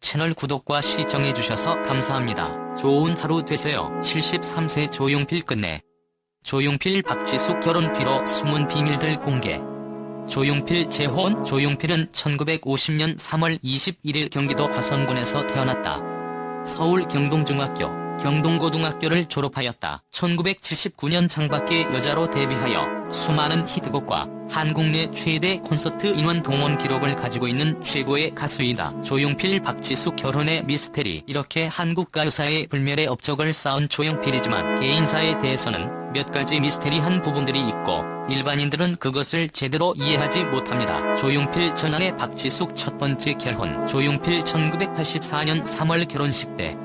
채널 구독과 시청해주셔서 감사합니다. 좋은 하루 되세요. 73세 조용필 끝내. 조용필 박지숙 결혼 비로 숨은 비밀들 공개. 조용필 재혼. 조용필은 1950년 3월 21일 경기도 화성군에서 태어났다. 서울 경동중학교, 경동고등학교를 졸업하였다. 1979년 창밖의 여자로 데뷔하여 수많은 히트곡과 한국 내 최대 콘서트 인원 동원 기록을 가지고 있는 최고의 가수이다. 조용필 박지숙 결혼의 미스테리. 이렇게 한국 가요사의 불멸의 업적을 쌓은 조용필이지만 개인사에 대해서는 몇 가지 미스테리한 부분들이 있고 일반인들은 그것을 제대로 이해하지 못합니다. 조용필 전아내 박지숙 첫 번째 결혼. 조용필 1984년 3월 결혼식 때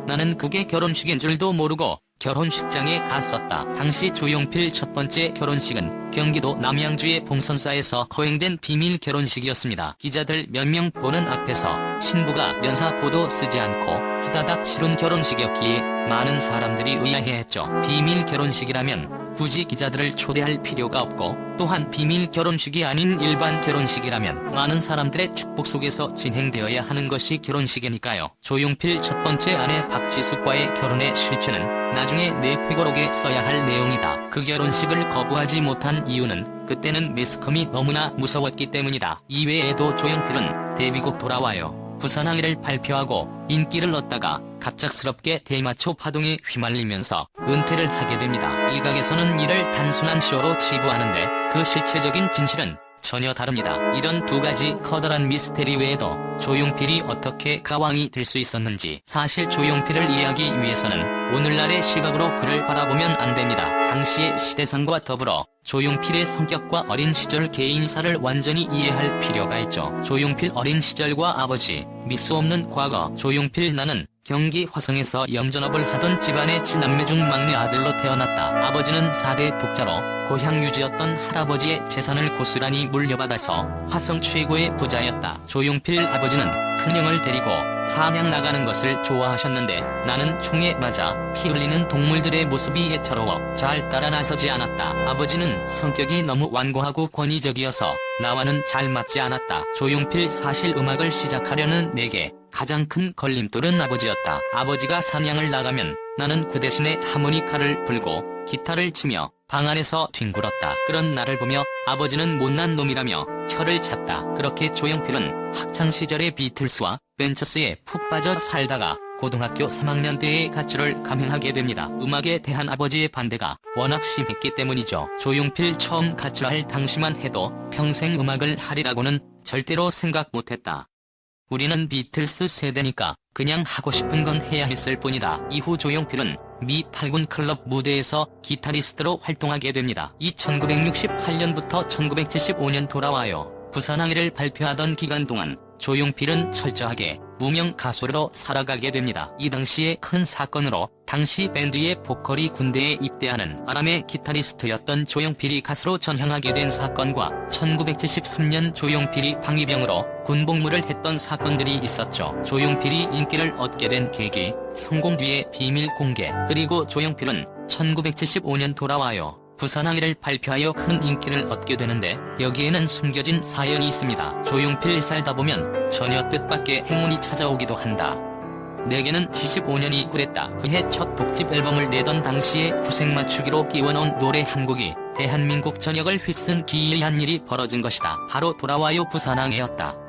나는 그게 결혼식인 줄도 모르고 결혼식장에 갔었다. 당시 조용필 첫 번째 결혼식은 경기도 남양주의 봉선사에서 거행된 비밀 결혼식이었습니다. 기자들 몇 명 보는 앞에서 신부가 면사포도 쓰지 않고 후다닥 치른 결혼식이었기에 많은 사람들이 의아해했죠. 비밀 결혼식이라면 굳이 기자들을 초대할 필요가 없고 또한 비밀 결혼식이 아닌 일반 결혼식이라면 많은 사람들의 축복 속에서 진행되어야 하는 것이 결혼식이니까요. 조용필 첫 번째 아내 박지숙과의 결혼의 실체는 나중에 내 회고록에 써야 할 내용이다. 그 결혼식을 거부하지 못한 이유는 그때는 매스컴이 너무나 무서웠기 때문이다. 이외에도 조용필은 데뷔곡 돌아와요 부산항해를 발표하고 인기를 얻다가 갑작스럽게 대마초 파동에 휘말리면서 은퇴를 하게 됩니다. 일각에서는 이를 단순한 쇼로 치부하는데 그 실체적인 진실은 전혀 다릅니다. 이런 두 가지 커다란 미스테리 외에도 조용필이 어떻게 가왕이 될 수 있었는지, 사실 조용필을 이해하기 위해서는 오늘날의 시각으로 그를 바라보면 안 됩니다. 당시의 시대상과 더불어 조용필의 성격과 어린 시절 개인사를 완전히 이해할 필요가 있죠. 조용필 어린 시절과 아버지, 미수 없는 과거. 조용필 나는 경기 화성에서 염전업을 하던 집안의 7남매 중 막내 아들로 태어났다. 아버지는 4대 독자로 고향 유지였던 할아버지의 재산을 고스란히 물려받아서 화성 최고의 부자였다. 조용필 아버지는 큰형을 데리고 사냥 나가는 것을 좋아하셨는데 나는 총에 맞아 피 흘리는 동물들의 모습이 애처로워 잘 따라 나서지 않았다. 아버지는 성격이 너무 완고하고 권위적이어서 나와는 잘 맞지 않았다. 조용필 사실 음악을 시작하려는 내게 가장 큰 걸림돌은 아버지였다. 아버지가 사냥을 나가면 나는 그 대신에 하모니카를 불고 기타를 치며 방 안에서 뒹굴었다. 그런 나를 보며 아버지는 못난 놈이라며 혀를 찼다. 그렇게 조용필은 학창시절의 비틀스와 벤처스에 푹 빠져 살다가 고등학교 3학년 때의 가출을 감행하게 됩니다. 음악에 대한 아버지의 반대가 워낙 심했기 때문이죠. 조용필 처음 가출할 당시만 해도 평생 음악을 하리라고는 절대로 생각 못했다. 우리는 비틀스 세대니까 그냥 하고 싶은 건 해야 했을 뿐이다. 이후 조용필은 미 8군 클럽 무대에서 기타리스트로 활동하게 됩니다. 이 1968년부터 1975년 돌아와요 부산항해를 발표하던 기간 동안 조용필은 철저하게 무명 가수로 살아가게 됩니다. 이 당시의 큰 사건으로 당시 밴드의 보컬이 군대에 입대하는 바람에 기타리스트였던 조용필이 가수로 전향하게 된 사건과 1973년 조용필이 방위병으로 군복무를 했던 사건들이 있었죠. 조용필이 인기를 얻게 된 계기, 성공 뒤의 비밀 공개. 그리고 조용필은 1975년 돌아와요 부산항해를 발표하여 큰 인기를 얻게 되는데 여기에는 숨겨진 사연이 있습니다. 조용필 살다 보면 전혀 뜻밖의 행운이 찾아오기도 한다. 내게는 75년이 그랬다. 그해 첫 독집 앨범을 내던 당시에 후색 맞추기로 끼워놓은 노래 한 곡이 대한민국 전역을 휩쓴 기이한 일이 벌어진 것이다. 바로 돌아와요 부산항해였다.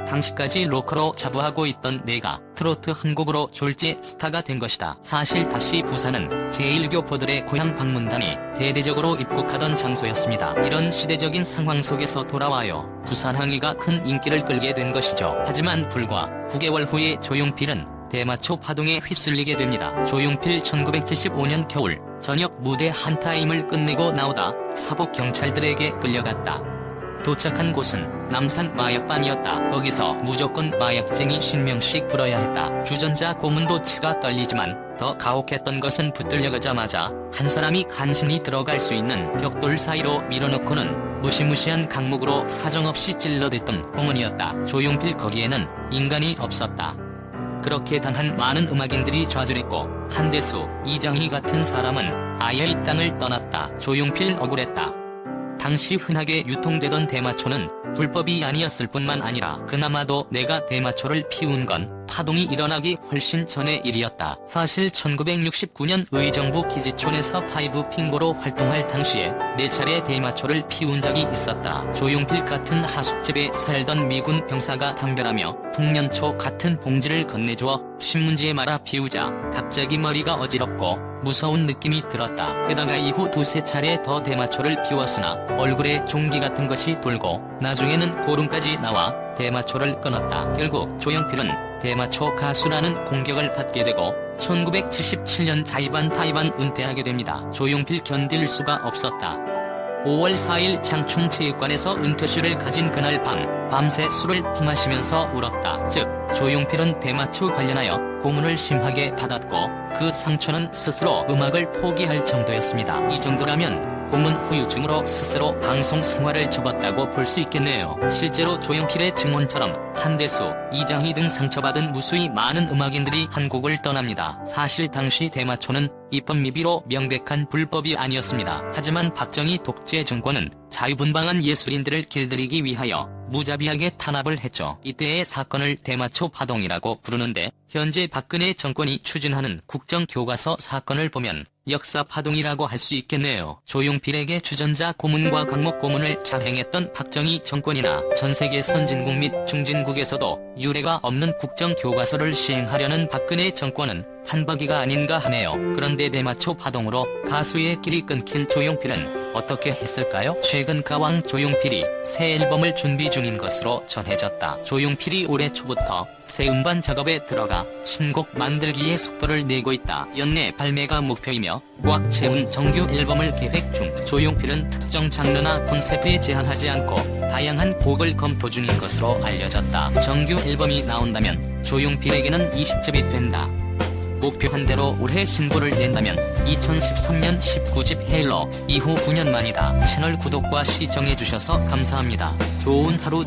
당시까지 로커로 자부하고 있던 내가 트로트 한 곡으로 졸지 스타가 된 것이다. 사실 다시 부산은 제1교포들의 고향 방문단이 대대적으로 입국하던 장소였습니다. 이런 시대적인 상황 속에서 돌아와요 부산항해가 큰 인기를 끌게 된 것이죠. 하지만 불과 9개월 후에 조용필은 대마초 파동에 휩쓸리게 됩니다. 조용필 1975년 겨울 저녁 무대 한 타임을 끝내고 나오다 사복 경찰들에게 끌려갔다. 도착한 곳은 남산 마약반이었다. 거기서 무조건 마약쟁이 신명씩 불어야 했다. 주전자 고문도 치가 떨리지만 더 가혹했던 것은 붙들려가자마자 한 사람이 간신히 들어갈 수 있는 벽돌 사이로 밀어넣고는 무시무시한 강목으로 사정없이 찔러댔던 고문이었다. 조용필 거기에는 인간이 없었다. 그렇게 당한 많은 음악인들이 좌절했고 한대수, 이장희 같은 사람은 아예 이 땅을 떠났다. 조용필 억울했다. 당시 흔하게 유통되던 대마초는 불법이 아니었을 뿐만 아니라 그나마도 내가 대마초를 피운 건 파동이 일어나기 훨씬 전의 일이었다. 사실 1969년 의정부 기지촌에서 파이브 핑거로 활동할 당시에 4차례 대마초를 피운 적이 있었다. 조용필 같은 하숙집에 살던 미군 병사가 당별하며 풍년초 같은 봉지를 건네주어 신문지에 말아 피우자 갑자기 머리가 어지럽고 무서운 느낌이 들었다. 게다가 이후 2~3차례 더 대마초를 피웠으나 얼굴에 종기 같은 것이 돌고 나중에는 고름까지 나와 대마초를 끊었다. 결국 조용필은 대마초 가수라는 공격을 받게 되고 1977년 타이반 은퇴하게 됩니다. 조용필 견딜 수가 없었다. 5월 4일 장충체육관에서 은퇴식을 가진 그날 밤새 술을 품마시면서 울었다. 즉 조용필은 대마초 관련하여 고문을 심하게 받았고 그 상처는 스스로 음악을 포기할 정도였습니다. 이 정도라면 고문 후유증으로 스스로 방송 생활을 접었다고 볼 수 있겠네요. 실제로 조용필의 증언처럼 한대수, 이장희 등 상처받은 무수히 많은 음악인들이 한국을 떠납니다. 사실 당시 대마초는 입법 미비로 명백한 불법이 아니었습니다. 하지만 박정희 독재 정권은 자유분방한 예술인들을 길들이기 위하여 무자비하게 탄압을 했죠. 이때의 사건을 대마초 파동이라고 부르는데 현재 박근혜 정권이 추진하는 국정교과서 사건을 보면 역사 파동이라고 할 수 있겠네요. 조용필에게 주전자 고문과 광목 고문을 자행했던 박정희 정권이나 전세계 선진국 및 중진국에서도 유례가 없는 국정교과서를 시행하려는 박근혜 정권은 한바기가 아닌가 하네요. 그런데 대마초 파동으로 가수의 길이 끊긴 조용필은 어떻게 했을까요? 최근 가왕 조용필이 새 앨범을 준비 중인 것으로 전해졌다. 조용필이 올해 초부터 새 음반 작업에 들어가 신곡 만들기에 속도를 내고 있다. 연내 발매가 목표이며 꽉 채운 정규 앨범을 계획 중. 조용필은 특정 장르나 콘셉트에 제한하지 않고 다양한 곡을 검토 중인 것으로 알려졌다. 정규 앨범이 나온다면 조용필에게는 20집이 된다. 목표한 대로 올해 신곡을 낸다면 2013년 19집 헤일로 이후 9년 만이다. 채널 구독과 시청해주셔서 감사합니다. 좋은 하루